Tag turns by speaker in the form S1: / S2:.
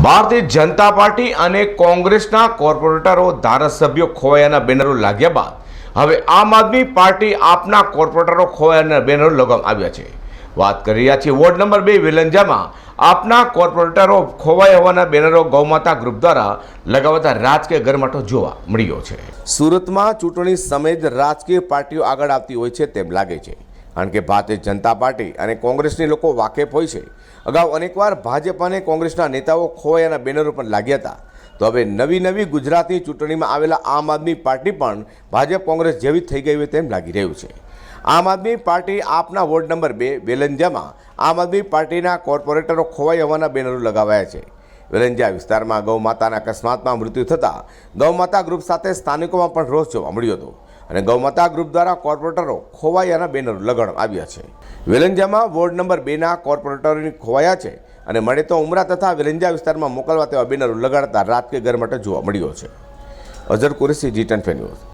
S1: Bharatiya Janata party અને કોંગ્રેસના કોર્પોરેટરો ધારાસભ્યો ખોવાયાના બેનરો લાગ્યા બાદ હવે આમ આદમી પાર્ટી આપના કોર્પોરેટરો ખોવાયાના બેનરો લગાવવામાં આવ્યા છે। વાત કરી રહ્યા છીએ વોર્ડ નંબર 2 વેલંજામાં આપના કોર્પોરેટરો ખોવાયા હોવાના બેનરો ગૌમાતા ગ્રુપ દ્વારા લગાવતા રાજકીય ગરમાટો જોવા મળ્યો છે। સુરતમાં ચૂંટણી સમયે જ રાજકીય પાર્ટીઓ આગળ આવતી હોય છે તેમ લાગે છે, કારણ કે ભારતીય જનતા પાર્ટી અને કોંગ્રેસની લોકો વાકેફ હોય છે। અગાઉ અનેકવાર ભાજપ અને કોંગ્રેસના નેતાઓ ખોવાયાના બેનરો પણ લાગ્યા હતા, તો હવે નવી ગુજરાતની ચૂંટણીમાં આવેલા આમ આદમી પાર્ટી પણ ભાજપ કોંગ્રેસ જેવી થઈ ગઈ હોય તેમ લાગી રહ્યું છે। આમ આદમી પાર્ટી આપના વોર્ડ નંબર 2 વેલંજામાં આમ આદમી પાર્ટીના કોર્પોરેટરો ખોવાઈ હોવાના બેનરો લગાવાયા છે। વેલંજા વિસ્તારમાં ગૌ માતાના અકસ્માતમાં મૃત્યુ થતાં ગૌમાતા ગ્રુપ સાથે સ્થાનિકોમાં પણ રોષ જોવા મળ્યો હતો અને ગૌમાતા ગ્રુપ દ્વારા કોર્પોરેટરો ખોવાયાના બેનરો લગાડવામાં આવ્યા છે। વેલંજામાં વોર્ડ નંબર 2ના કોર્પોરેટરોની ખોવાયા છે અને મળે તો ઉમરા તથા વેલંજા વિસ્તારમાં મોકલવા તેવા બેનરો લગાડતા રાજકીય ગરમાટો જોવા મળ્યો છે। Azhar Qureshi, G10 news.